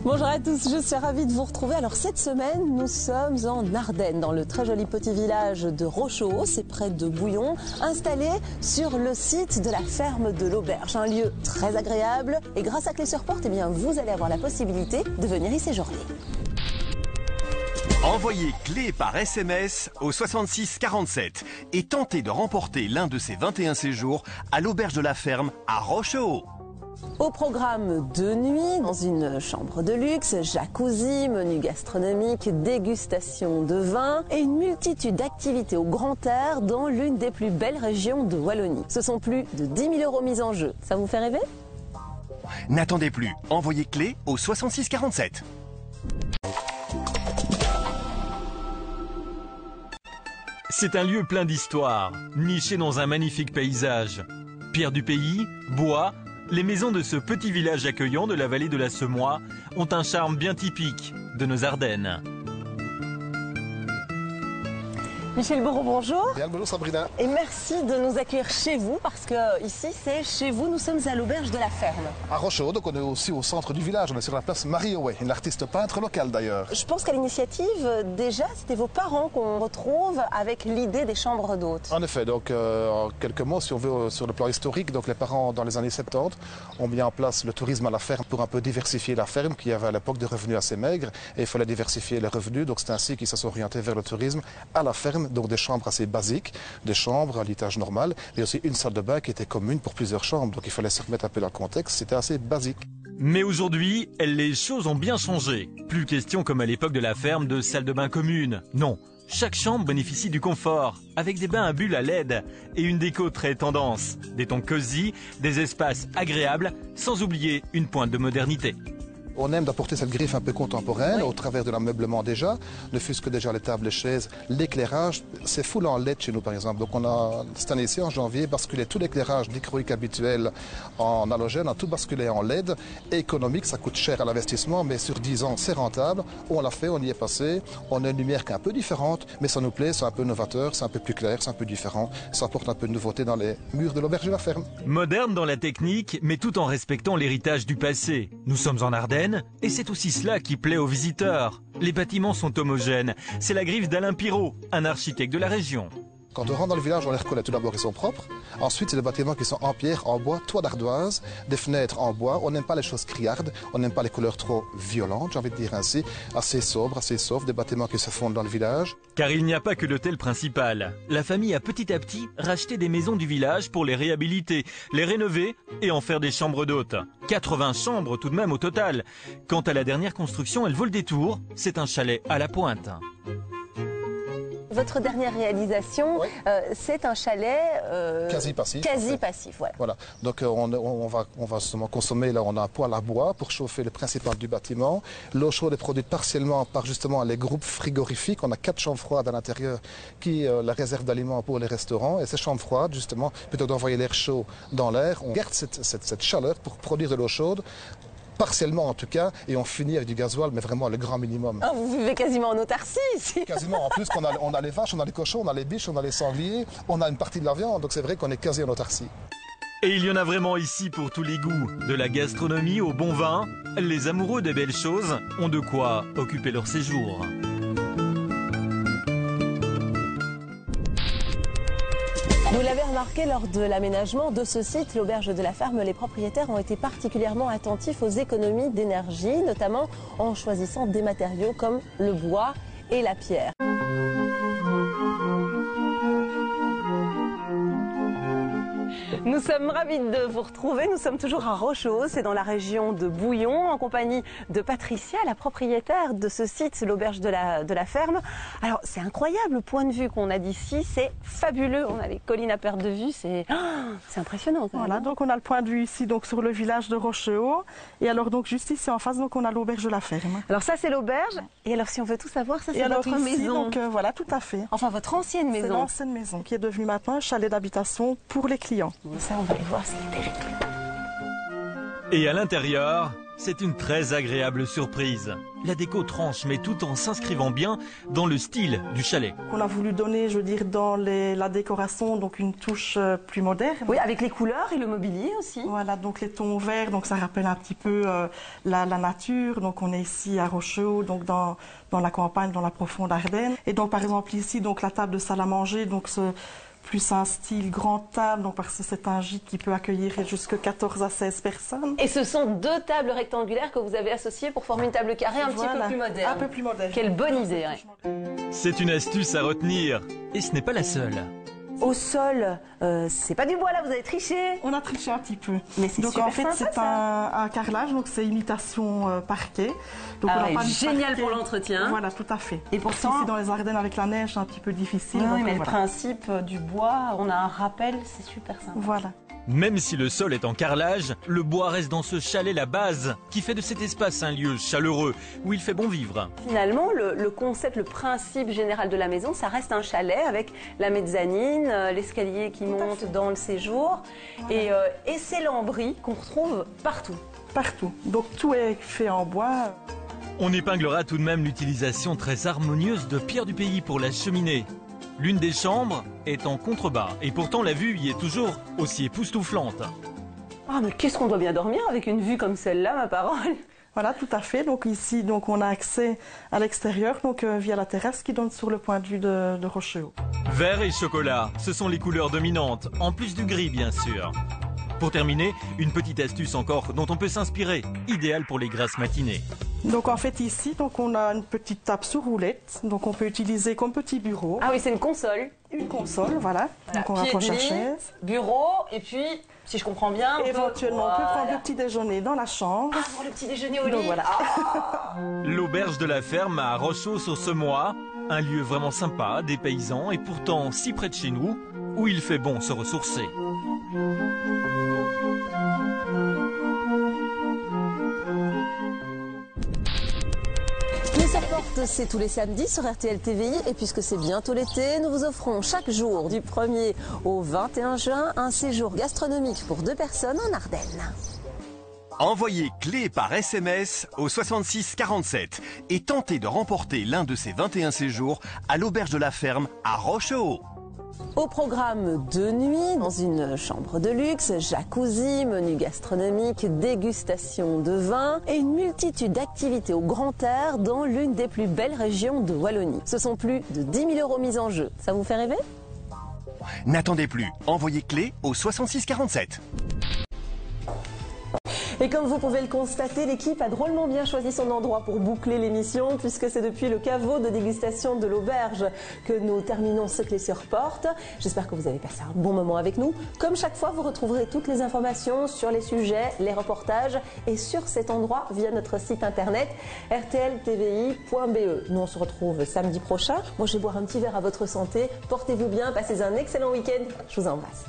Bonjour à tous, je suis ravie de vous retrouver. Alors cette semaine, nous sommes en Ardennes, dans le très joli petit village de Rochehaut, c'est près de Bouillon, installé sur le site de la ferme de l'Auberge. Un lieu très agréable et grâce à Clé sur Porte, eh bien, vous allez avoir la possibilité de venir y séjourner. Envoyez Clé par SMS au 66 47 et tentez de remporter l'un de ces 21 séjours à l'Auberge de la Ferme à Rochehaut. Au programme de nuit, dans une chambre de luxe, jacuzzi, menu gastronomique, dégustation de vin et une multitude d'activités au grand air dans l'une des plus belles régions de Wallonie. Ce sont plus de 10 000 € mis en jeu. Ça vous fait rêver? N'attendez plus, envoyez Clé au 66 47. C'est un lieu plein d'histoire, niché dans un magnifique paysage. Pierre du pays, bois, les maisons de ce petit village accueillant de la vallée de la Semois ont un charme bien typique de nos Ardennes. Michel Bourreau, bonjour. Bien, bonjour Sabrina. Et merci de nous accueillir chez vous parce que ici c'est chez vous, nous sommes à l'Auberge de la Ferme. À Rochehaut, donc on est aussi au centre du village, on est sur la place Marie-Oué, une artiste peintre locale d'ailleurs. Je pense qu'à l'initiative, déjà, c'était vos parents qu'on retrouve avec l'idée des chambres d'hôtes. En effet, donc en quelques mots, si on veut, sur le plan historique, donc les parents dans les années 70 ont mis en place le tourisme à la ferme pour un peu diversifier la ferme qui avait à l'époque des revenus assez maigres et il fallait diversifier les revenus, donc c'est ainsi qu'ils se sont orientés vers le tourisme à la ferme, donc des chambres assez basiques, des chambres à l'étage normal, et aussi une salle de bain qui était commune pour plusieurs chambres, donc il fallait se remettre un peu dans le contexte, c'était assez basique. Mais aujourd'hui, les choses ont bien changé. Plus question comme à l'époque de la ferme de salle de bain commune. Non, chaque chambre bénéficie du confort, avec des bains à bulles à LED et une déco très tendance. Des tons cosy, des espaces agréables, sans oublier une pointe de modernité. On aime d'apporter cette griffe un peu contemporaine au travers de l'ameublement déjà, ne fût-ce que déjà les tables, les chaises, l'éclairage, c'est full en LED chez nous par exemple. Donc on a cette année-ci en janvier basculé tout l'éclairage dichroïque habituel en halogène, on a tout basculé en LED, économique, ça coûte cher à l'investissement, mais sur 10 ans c'est rentable, on l'a fait, on y est passé, on a une lumière qui est un peu différente, mais ça nous plaît, c'est un peu novateur, c'est un peu plus clair, c'est un peu différent, ça apporte un peu de nouveauté dans les murs de l'Auberge de la Ferme. Moderne dans la technique, mais tout en respectant l'héritage du passé. Nous sommes en Ardennes, et c'est aussi cela qui plaît aux visiteurs. Les bâtiments sont homogènes. C'est la griffe d'Alain Pirot, un architecte de la région. Quand on rentre dans le village, on les reconnaît tout d'abord, ils sont propres. Ensuite, c'est des bâtiments qui sont en pierre, en bois, toit d'ardoise, des fenêtres en bois. On n'aime pas les choses criardes, on n'aime pas les couleurs trop violentes, j'ai envie de dire ainsi. Assez sobre, assez soft, des bâtiments qui se fondent dans le village. Car il n'y a pas que l'hôtel principal. La famille a petit à petit racheté des maisons du village pour les réhabiliter, les rénover et en faire des chambres d'hôtes. 80 chambres tout de même au total. Quant à la dernière construction, elle vaut le détour. C'est un chalet à la pointe. Votre dernière réalisation, oui. C'est un chalet Quasi passif. Quasi passif, voilà. Voilà. Donc on va justement consommer, là on a un poêle à bois pour chauffer le principal du bâtiment. L'eau chaude est produite partiellement par justement les groupes frigorifiques. On a 4 chambres froides à l'intérieur qui la réserve d'aliments pour les restaurants. Et ces chambres froides, justement, plutôt que d'envoyer l'air chaud dans l'air, on garde cette chaleur pour produire de l'eau chaude. Partiellement en tout cas, et on finit avec du gasoil, mais vraiment le grand minimum. Ah, vous vivez quasiment en autarcie ici. Quasiment, en plus on a les vaches, on a les cochons, on a les biches, on a les sangliers, on a une partie de la viande, donc c'est vrai qu'on est quasi en autarcie. Et il y en a vraiment ici pour tous les goûts. De la gastronomie au bon vin, les amoureux des belles choses ont de quoi occuper leur séjour. Vous l'avez remarqué lors de l'aménagement de ce site, l'Auberge de la Ferme, les propriétaires ont été particulièrement attentifs aux économies d'énergie, notamment en choisissant des matériaux comme le bois et la pierre. Nous sommes ravis de vous retrouver. Nous sommes toujours à Rochehaut, c'est dans la région de Bouillon, en compagnie de Patricia, la propriétaire de ce site, l'Auberge de la Ferme. Alors, c'est incroyable le point de vue qu'on a d'ici, c'est fabuleux. On a les collines à perte de vue, c'est impressionnant. Voilà, donc on a le point de vue ici donc sur le village de Rochehaut. Et alors donc juste ici en face, donc on a l'Auberge de la Ferme. Alors ça, c'est l'auberge. Et alors, si on veut tout savoir, ça, c'est votre ici, maison. Donc voilà, tout à fait. Enfin, votre ancienne maison. C'est l'ancienne maison qui est devenue maintenant un chalet d'habitation pour les clients. Ça, on va aller voir, c'est terrible. Et à l'intérieur, C'est une très agréable surprise. La déco tranche, mais tout en s'inscrivant bien dans le style du chalet. On a voulu donner, je veux dire, dans la décoration, donc une touche plus moderne. Oui, avec les couleurs et le mobilier aussi. Voilà, donc les tons verts, donc ça rappelle un petit peu la nature. Donc on est ici à Rochehaut, donc dans la campagne, dans la profonde Ardennes. Et donc par exemple ici, donc la table de salle à manger, donc plus un style grande table, donc parce que c'est un gîte qui peut accueillir jusque 14 à 16 personnes. Et ce sont 2 tables rectangulaires que vous avez associées pour former une table carrée un petit peu plus moderne. Un peu plus moderne. Quelle bonne idée. C'est une astuce à retenir. Et ce n'est pas la seule. Au sol, c'est pas du bois là, vous avez triché. On a triché un petit peu. Mais c'est donc super en fait sympa, c'est un carrelage, donc c'est imitation parquet. Donc Ah on a ouais, pas mis génial parquet. pour l'entretien. Voilà, tout à fait. Et pourtant, ici dans les Ardennes avec la neige, c'est un petit peu difficile. oui, donc, mais le voilà. principe du bois, on a un rappel, c'est super sympa. Voilà. Même si le sol est en carrelage, le bois reste dans ce chalet la base, qui fait de cet espace un lieu chaleureux, où il fait bon vivre. Finalement, le concept, le principe général de la maison, ça reste un chalet avec la mezzanine, l'escalier qui monte dans le séjour et ces lambris qu'on retrouve partout. Partout. Donc tout est fait en bois. On épinglera tout de même l'utilisation très harmonieuse de pierre du pays pour la cheminée. L'une des chambres est en contrebas et pourtant la vue y est toujours aussi époustouflante. Ah mais qu'est-ce qu'on doit bien dormir avec une vue comme celle-là, ma parole. Voilà, tout à fait. Donc ici, donc on a accès à l'extérieur, donc via la terrasse qui donne sur le point de vue de Rochehaut. Vert et chocolat, ce sont les couleurs dominantes, en plus du gris bien sûr. Pour terminer, une petite astuce encore dont on peut s'inspirer, idéale pour les grasses matinées. Donc en fait ici, donc on a une petite table sous roulette, donc on peut utiliser comme petit bureau. Ah oui, c'est une console. Une console, voilà. Donc on Pied rapproche de la lit, chaise. bureau, et puis, si je comprends bien, Éventuellement, on peut prendre le petit déjeuner dans la chambre. Ah, pour le petit déjeuner au Donc lit. voilà. L'auberge de la ferme à Rochehaut-sur-Semois, un lieu vraiment sympa, dépaysant et pourtant si près de chez nous, où il fait bon se ressourcer. Nuit Porte, c'est tous les samedis sur RTL TVI et puisque c'est bientôt l'été, nous vous offrons chaque jour du 1er au 21 juin un séjour gastronomique pour 2 personnes en Ardennes. Envoyez clé par SMS au 66 47 et tentez de remporter l'un de ces 21 séjours à l'auberge de la ferme à Rochehaut. Au programme 2 nuits, dans une chambre de luxe, jacuzzi, menu gastronomique, dégustation de vin et une multitude d'activités au grand air dans l'une des plus belles régions de Wallonie. Ce sont plus de 10 000 € mis en jeu. Ça vous fait rêver ? N'attendez plus, envoyez clé au 66 47. Et comme vous pouvez le constater, l'équipe a drôlement bien choisi son endroit pour boucler l'émission puisque c'est depuis le caveau de dégustation de l'auberge que nous terminons ce Clé sur Porte. J'espère que vous avez passé un bon moment avec nous. Comme chaque fois, vous retrouverez toutes les informations sur les sujets, les reportages et sur cet endroit via notre site internet rtltvi.be. Nous on se retrouve samedi prochain. Moi je vais boire un petit verre à votre santé. Portez-vous bien, passez un excellent week-end. Je vous embrasse.